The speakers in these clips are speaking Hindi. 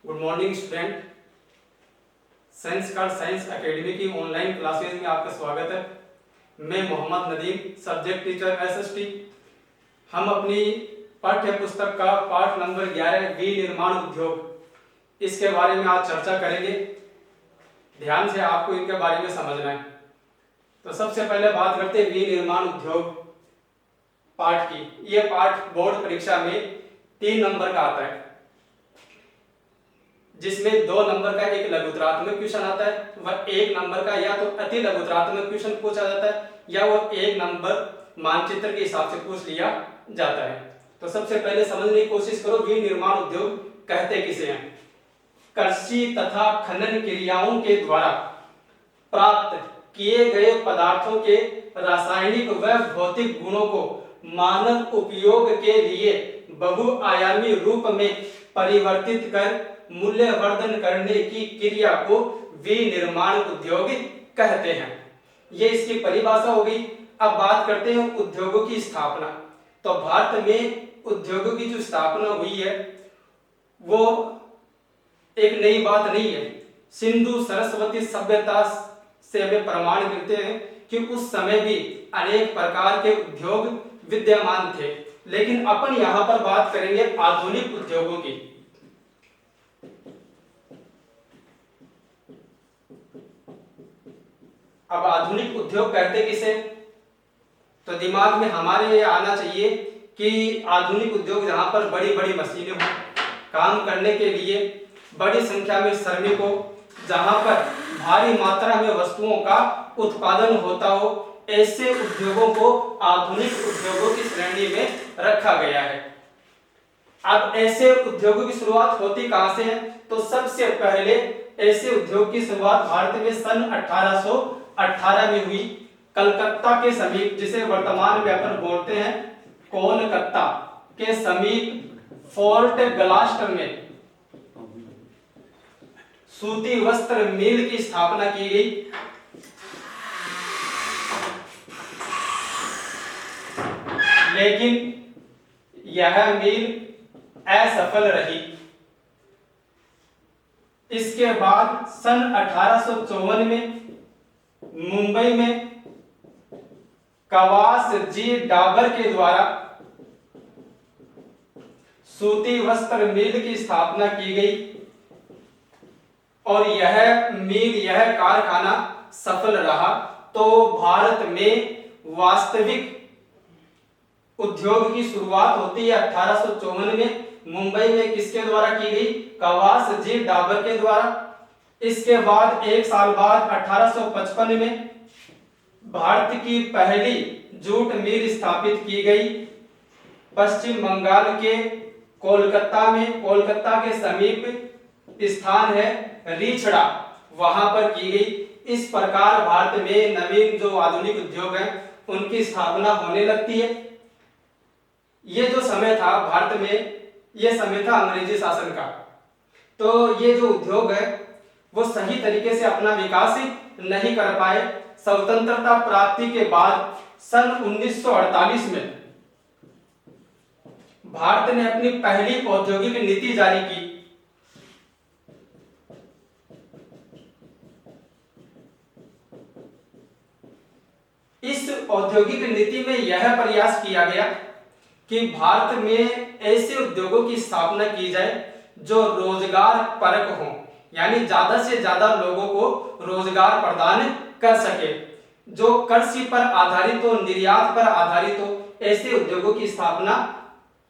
Good morning student. Science card science academy की ऑनलाइन क्लासेज में आपका स्वागत है। मैं Mohammad Nadeem, subject teacher SST. हम अपनी पाठ्य पुस्तक का पाठ नंबर 11 विनिर्माण उद्योग, इसके बारे में आज चर्चा करेंगे। ध्यान से आपको इनके बारे में समझना है। तो सबसे पहले बात करते हैं विनिर्माण उद्योग पाठ की। यह पाठ बोर्ड परीक्षा में 3 नंबर का आता है, जिसमें 2 नंबर का एक लघुतरात्मक क्वेश्चन आता है, वह 1 नंबर का या तो अति लघुतरात्मक क्वेश्चन पूछा जाता है या वो 1 नंबर मानचित्र के हिसाब से पूछ लिया जाता है। तो सबसे पहले समझने की कोशिश करो, विनिर्माण उद्योग कहते किसे हैं। कृषि तथा खनन क्रियाओं के द्वारा प्राप्त किए गए पदार्थों के रासायनिक व भौतिक गुणों को मानव उपयोग के लिए बहुआयामी रूप में परिवर्तित कर मूल्यवर्धन करने की क्रिया को विनिर्माण उद्योग कहते हैं। ये इसकी परिभाषा हो गई। अब बात करते हैं उद्योगों की स्थापना। तो भारत में उद्योगों की जो स्थापना हुई है वो एक नई बात नहीं है। सिंधु सरस्वती सभ्यता से हमें प्रमाण मिलते हैं कि उस समय भी अनेक प्रकार के उद्योग विद्यमान थे, लेकिन अपन यहां पर बात करेंगे आधुनिक उद्योगों की। अब आधुनिक उद्योग कहते किसे, तो दिमाग में हमारे ये आना चाहिए कि आधुनिक उद्योग जहां पर बड़ी बड़ी मशीनें हो काम करने के लिए, बड़ी संख्या में श्रमिकों, जहां पर भारी मात्रा में वस्तुओं का उत्पादन होता हो, ऐसे उद्योगों को आधुनिक उद्योगों की श्रेणी में रखा गया है। अब ऐसे उद्योगों की शुरुआत होती कहां से है, तो सबसे पहले ऐसे उद्योग की शुरुआत भारत में सन 1818 में हुई, कलकत्ता के समीप, जिसे वर्तमान में अपन बोलते हैं कोलकाता के समीप फोर्ट ग्लास्टर में सूती वस्त्र मिल की स्थापना की गई। लेकिन यह मिल असफल रही। इसके बाद सन 1854 में मुंबई में कवास जी डाबर के द्वारा सूती वस्त्र मिल की स्थापना की गई और यह मिल, यह कारखाना सफल रहा। तो भारत में वास्तविक उद्योग की शुरुआत होती है 1854 में। मुंबई में किसके द्वारा की गई, कवास जी डाबर के द्वारा। इसके बाद 1 साल बाद 1855 में भारत की पहली जूट मिल स्थापित की गई पश्चिम बंगाल के कोलकाता में। कोलकाता के समीप स्थान है रीछड़ा, वहां पर की गई। इस प्रकार भारत में नवीन जो आधुनिक उद्योग हैं उनकी स्थापना होने लगती है। ये जो समय था भारत में, ये समय था अंग्रेजी शासन का। तो ये जो उद्योग है वो सही तरीके से अपना विकास नहीं कर पाए। स्वतंत्रता प्राप्ति के बाद सन 1948 में भारत ने अपनी पहली औद्योगिक नीति जारी की। इस औद्योगिक नीति में यह प्रयास किया गया कि भारत में ऐसे उद्योगों की स्थापना की जाए जो रोजगार परक हों, यानी ज्यादा से ज्यादा लोगों को रोजगार प्रदान कर सके, जो कृषि पर आधारित हो, निर्यात पर आधारित हो। ऐसे उद्योगों की स्थापना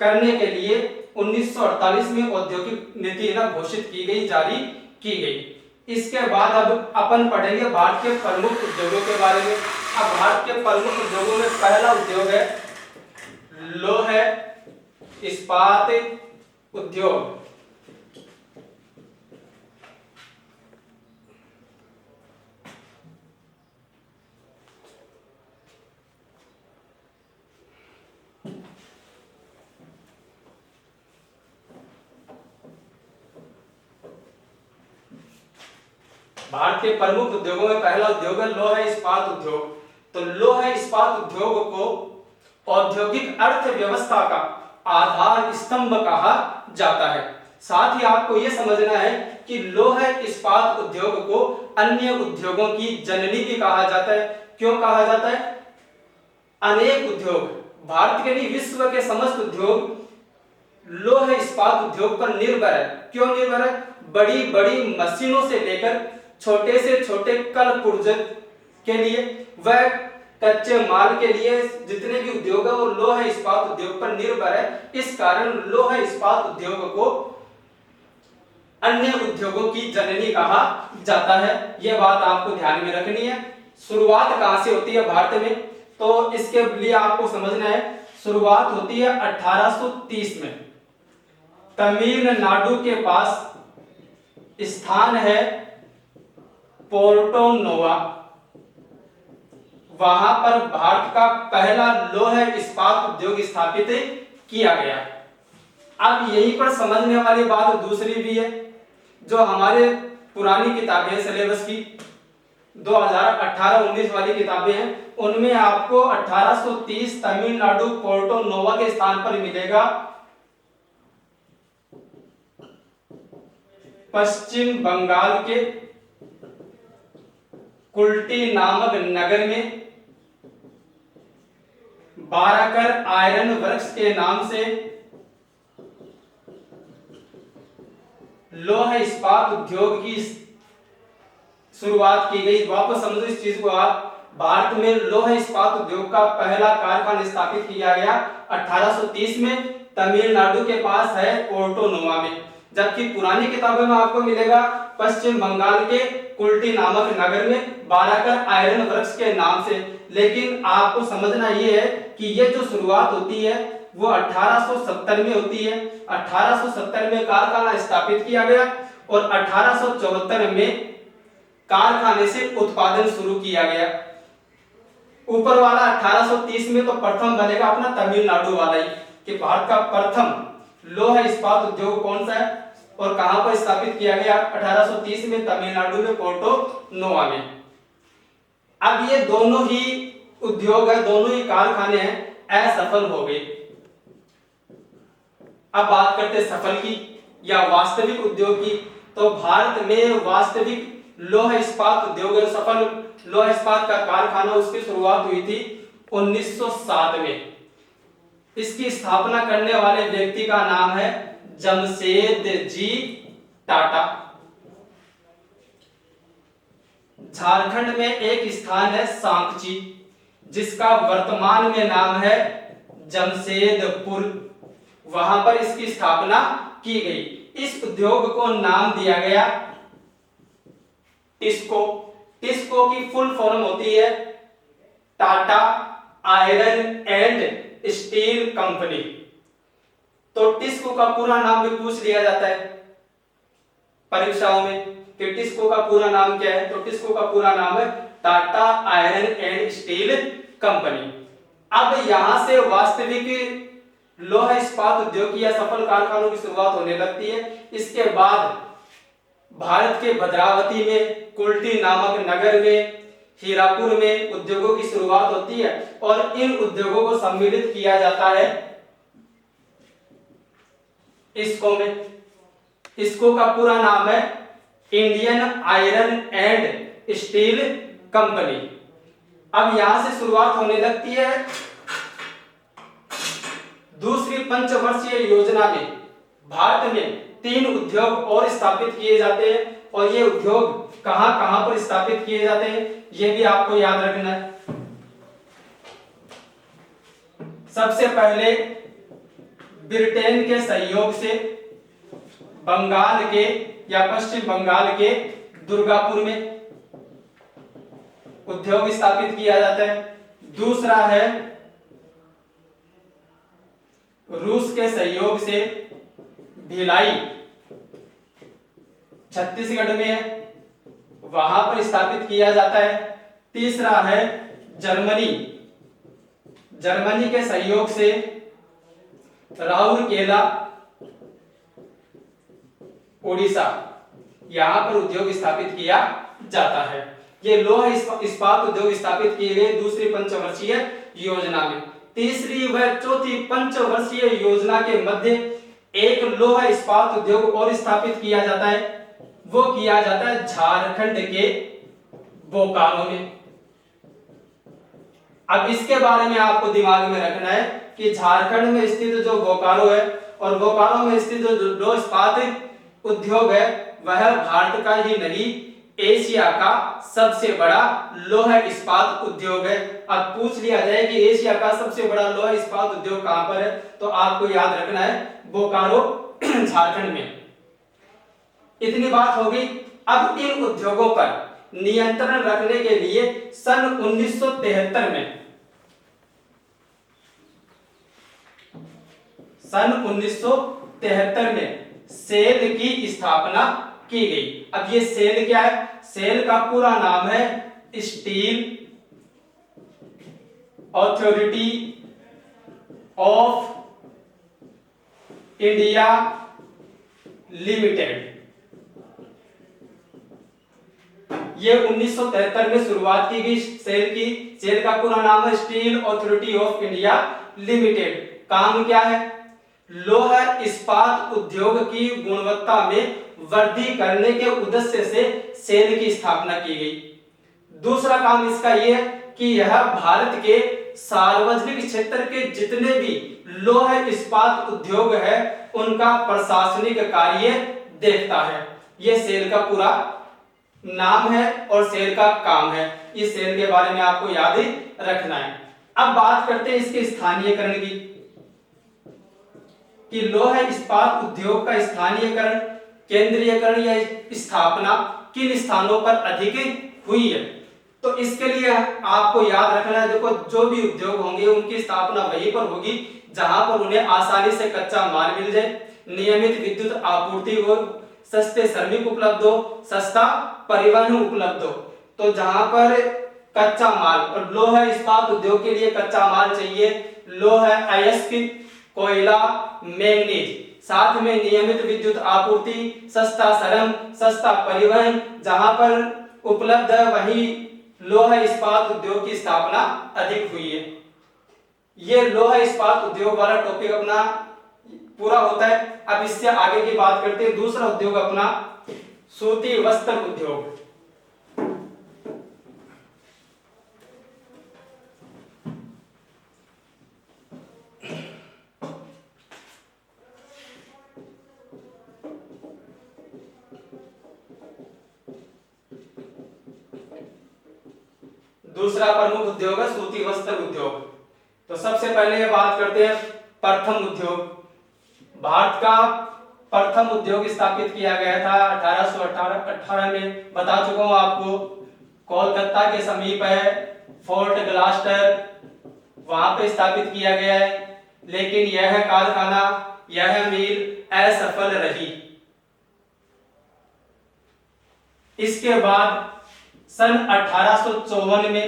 करने के लिए 1948 में औद्योगिक नीति घोषित की गई, जारी की गई। इसके बाद अब अपन पढ़ेंगे भारत के प्रमुख उद्योगों के बारे में। अब भारत के प्रमुख उद्योगों में पहला उद्योग है लौह इस्पात उद्योग। भारत के प्रमुख उद्योगों में पहला उद्योग है लौह इस्पात उद्योग। तो लौह इस्पात उद्योग को औद्योगिक अर्थव्यवस्था का आधार स्तंभ कहा जाता है। साथ ही आपको यह समझना है कि लौह इस्पात उद्योग को अन्य उद्योगों की जननी भी कहा जाता है। क्यों कहा जाता है? अनेक उद्योग, भारत के नहीं विश्व के समस्त उद्योग लौह इस्पात उद्योग पर निर्भर है। क्यों निर्भर है? बड़ी बड़ी मशीनों से लेकर छोटे से छोटे कल पुर्जे के लिए वह कच्चे माल के लिए जितने भी उद्योग है वो लौह इस्पात उद्योग पर निर्भर है। इस कारण लौह इस्पात उद्योग को अन्य उद्योगों की जननी कहा जाता है। यह बात आपको ध्यान में रखनी है। शुरुआत कहां से होती है भारत में? तो इसके लिए आपको समझना है, शुरुआत होती है 1830 में। तमिलनाडु के पास स्थान है पोर्टो नोवा, वहां पर भारत का पहला लौह इस्पात उद्योग स्थापित किया गया। अब यहीं पर समझने वाली बात दूसरी भी है, जो हमारे पुरानी किताबें सिलेबस की 2018-19 वाली किताबें हैं, उनमें आपको 1830 तमिलनाडु पोर्टो नोवा के स्थान पर मिलेगा पश्चिम बंगाल के कुल्टी नामक नगर में बाराकर आयरन वर्क्स के नाम से लौह इस्पात उद्योग की शुरुआत की गई। वापस समझो इस चीज को आप, भारत में लौह इस्पात उद्योग का पहला कारखाना स्थापित किया गया 1830 में तमिलनाडु के पास है पोर्टो नोवा में, जबकि पुरानी किताबों में आपको मिलेगा पश्चिम बंगाल के कुल्टी नामक नगर में बाराकर आयरन वर्क्स के नाम से। लेकिन आपको समझना यह है कि यह जो शुरुआत होती है वो 1870 में होती है। 1870 में कारखाना स्थापित किया गया और 1874 में कारखाने से उत्पादन शुरू किया गया। ऊपर वाला 1830 में तो प्रथम बनेगा अपना तमिलनाडु वाला ही, कि भारत का प्रथम लौह इस्पात उद्योग कौन सा है और कहां पर स्थापित किया गया? 1830 में तमिलनाडु में पोर्टो नोवा में। अब ये दोनों ही उद्योग है, दोनों ही कारखाने हैं, असफल हो गए। अब बात करते हैं सफल की या वास्तविक उद्योग की। तो भारत में वास्तविक लौह इस्पात उद्योग, सफल लौह इस्पात का कारखाना, उसकी शुरुआत हुई थी 1907 में। इसकी स्थापना करने वाले व्यक्ति का नाम है जमशेदजी टाटा। झारखंड में एक स्थान है सांकची, जिसका वर्तमान में नाम है जमशेदपुर, वहां पर इसकी स्थापना की गई। इस उद्योग को नाम दिया गया टिस्को। टिस्को की फुल फॉर्म होती है Tata iron and steel company. तो टिस्को का पूरा नाम भी पूछ लिया जाता है परीक्षाओं में कि टिस्को का पूरा नाम क्या है। तो टिस्को का पूरा नाम है Tata iron and steel company. अब यहां से वास्तविक लौह इस्पात उद्योग की या सफल कारखानों की शुरुआत होने लगती है। इसके बाद भारत के भद्रावती में, कुल्टी नामक नगर में, हीरापुर में उद्योगों की शुरुआत होती है और इन उद्योगों को सम्मिलित किया जाता है इसको में। इसको का पूरा नाम है Indian iron and steel company. अब यहां से शुरुआत होने लगती है दूसरी पंचवर्षीय योजना में। भारत में 3 उद्योग और स्थापित किए जाते हैं और ये उद्योग कहां कहां पर स्थापित किए जाते हैं ये भी आपको याद रखना है। सबसे पहले ब्रिटेन के सहयोग से बंगाल के या पश्चिम बंगाल के दुर्गापुर में उद्योग स्थापित किया जाता है। दूसरा है रूस के सहयोग से भिलाई छत्तीसगढ़ में है, वहां पर स्थापित किया जाता है। तीसरा है जर्मनी। जर्मनी के सहयोग से राउरकेला ओडिशा, यहां पर उद्योग स्थापित किया जाता है। ये लौह इस्पात उद्योग स्थापित किए गए दूसरी पंचवर्षीय योजना में। तीसरी व चौथी पंचवर्षीय योजना के मध्य एक लोहा इस्पात उद्योग और स्थापित किया जाता है, वो किया जाता है झारखंड के बोकारो में। अब इसके बारे में आपको दिमाग में रखना है कि झारखंड में स्थित जो बोकारो है और बोकारो में स्थित जो लोह इस्पात उद्योग है वह भारत का ही नहीं एशिया का सबसे बड़ा लोह इस्पात उद्योग है। अब पूछ लिया जाए कि एशिया का सबसे बड़ा लोह इस्पात उद्योग कहां पर है, तो आपको याद रखना है बोकारो झारखंड में। इतनी बात हो गई। अब इन उद्योगों पर नियंत्रण रखने के लिए सन 1973 में सेल की स्थापना की गई। अब ये सेल क्या है? सेल का पूरा नाम है steel authority of India limited. ये 1973 में शुरुआत की गई सेल की। सेल का पूरा नाम है steel authority of India limited. काम क्या है? लोह इस्पात उद्योग की गुणवत्ता में वृद्धि करने के उद्देश्य से सेल की स्थापना की गई। दूसरा काम इसका यह है कि यह भारत के सार्वजनिक क्षेत्र के जितने भी लोह इस्पात उद्योग है उनका प्रशासनिक कार्य देखता है। यह सेल का पूरा नाम है और सेल का काम है। इस सेल के बारे में आपको याद ही रखना है। अब बात करते हैं इसके स्थानीयकरण की कि लोह इस्पात उद्योग का स्थानीयकरण, केंद्रीयकरण या स्थापना किन स्थानों पर अधिक हुई है। तो इसके लिए आपको याद रखना है, देखो जो भी उद्योग होंगे उनकी स्थापना वहीं पर होगी जहां पर उन्हें आसानी से कच्चा माल मिल जाए, नियमित विद्युत आपूर्ति हो, सस्ते श्रमिक उपलब्ध हो, सस्ता परिवहन उपलब्ध हो। तो जहां पर कच्चा माल, और लोह इस्पात उद्योग के लिए कच्चा माल चाहिए लोह अयस्क, कोयला, मैंगनीज, साथ में नियमित विद्युत आपूर्ति, सस्ता श्रम, सस्ता परिवहन जहां पर उपलब्ध है वहीं लोह इस्पात उद्योग की स्थापना अधिक हुई है। ये लोह इस्पात उद्योग वाला टॉपिक अपना पूरा होता है। अब इससे आगे की बात करते हैं। दूसरा उद्योग अपना सूती वस्त्र उद्योग। दूसरा प्रमुख उद्योग है सूती वस्त्र उद्योग। तो सबसे पहले बात करते हैं प्रथम उद्योग। भारत का प्रथम उद्योग स्थापित किया गया था 1818 में। बता चुका हूं आपको, कोलकाता के समीप है फोर्ट ग्लास्टर, वहां पे स्थापित किया गया है। लेकिन यह कारखाना, यह मिल असफल रही। इसके बाद सन 1854 में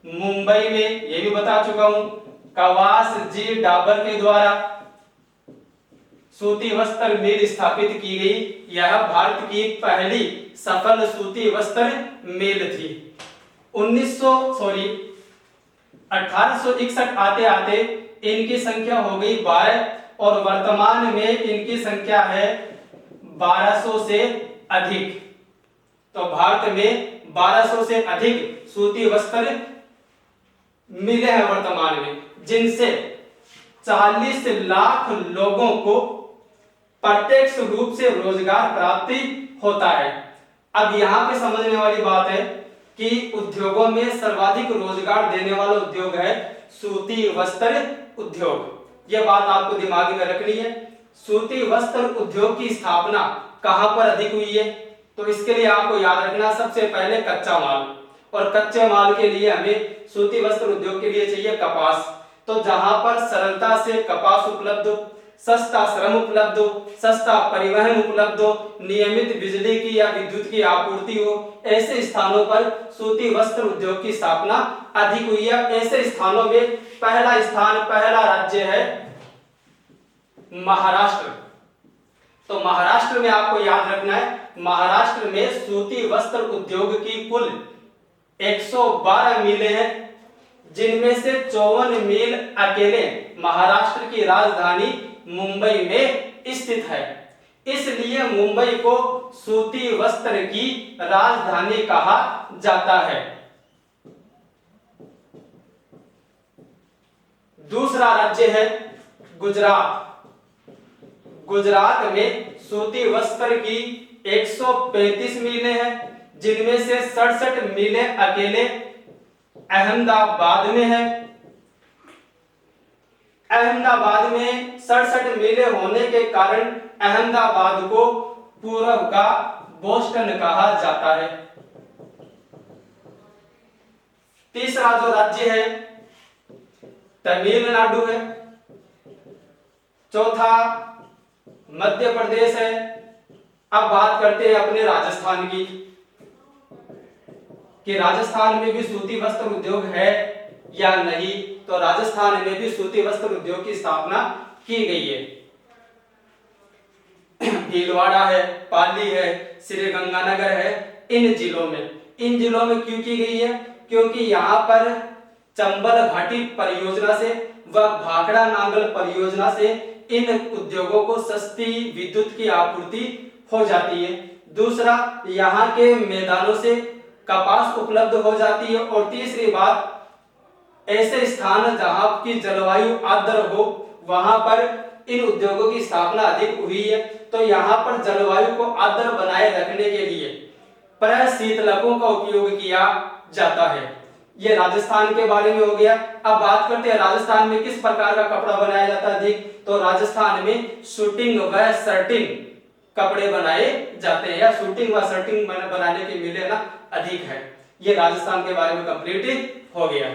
मुंबई में, यह भी बता चुका हूं, कवास जी डाबर के द्वारा सूती वस्त्र मिल स्थापित की गई। यह भारत की पहली सफल सूती वस्त्र मिल थी। 1861 आते आते इनकी संख्या हो गई 12 और वर्तमान में इनकी संख्या है 1200 से अधिक। तो भारत में 1200 से अधिक सूती वस्त्र मिले हैं वर्तमान में, जिनसे 40 लाख लोगों को प्रत्यक्ष रूप से रोजगार प्राप्ति होता है। अब यहां पे समझने वाली बात है कि उद्योगों में सर्वाधिक रोजगार देने वाला उद्योग है सूती वस्त्र उद्योग। यह बात आपको दिमाग में रखनी है। सूती वस्त्र उद्योग की स्थापना कहां पर अधिक हुई है? तो इसके लिए आपको याद रखना, सबसे पहले कच्चा माल, और कच्चे माल के लिए हमें सूती वस्त्र उद्योग के लिए चाहिए कपास। तो जहां पर सरलता से कपास उपलब्ध हो, सस्ता श्रम उपलब्ध हो, सस्ता परिवहन उपलब्ध हो, नियमित बिजली की या विद्युत की आपूर्ति हो, ऐसे स्थानों पर सूती वस्त्र उद्योग की स्थापना अधिक हुई है। ऐसे स्थानों में पहला राज्य है महाराष्ट्र। तो महाराष्ट्र में आपको याद रखना है, महाराष्ट्र में सूती वस्त्र उद्योग की कुल 112 मिलें हैं, जिनमें से 54 मिल अकेले महाराष्ट्र की राजधानी मुंबई में स्थित है, इसलिए मुंबई को सूती वस्त्र की राजधानी कहा जाता है। दूसरा राज्य है गुजरात। गुजरात में सूती वस्त्र की 135 मिलें हैं, जिनमें से 67 मिलें अकेले अहमदाबाद में है। अहमदाबाद में 67 मिलें होने के कारण अहमदाबाद को पूर्व का बोस्टन कहा जाता है। तीसरा जो राज्य है तमिलनाडु है। चौथा मध्य प्रदेश है। अब बात करते हैं अपने राजस्थान की, कि राजस्थान में भी सूती वस्त्र उद्योग है या नहीं। तो राजस्थान में भी सूती वस्त्र उद्योग की स्थापना की गई है। भीलवाड़ा है, पाली है, श्री गंगानगर है। इन जिलों में क्यों की गई है? क्योंकि यहाँ पर चंबल घाटी परियोजना से व भाखड़ा नांगल परियोजना से इन उद्योगों को सस्ती विद्युत की आपूर्ति हो जाती है। दूसरा, यहाँ के मैदानों से कपास उपलब्ध हो जाती है। और तीसरी बात, ऐसे स्थान जहाँ की जलवायु आर्द्र हो, वहां पर इन उद्योगों की स्थापना अधिक हुई है। तो यहाँ पर जलवायु को आर्द्र बनाए रखने के लिए प्रशीतलकों का उपयोग किया जाता है। ये राजस्थान के बारे में हो गया। अब बात करते हैं राजस्थान में किस प्रकार का कपड़ा बनाया जाता है अधिक। तो राजस्थान में शूटिंग व शर्टिंग कपड़े बनाए जाते हैं, या शूटिंग व शर्टिंग बनाने की मिलें ना अधिक है। ये राजस्थान के बारे में कंप्लीट हो गया।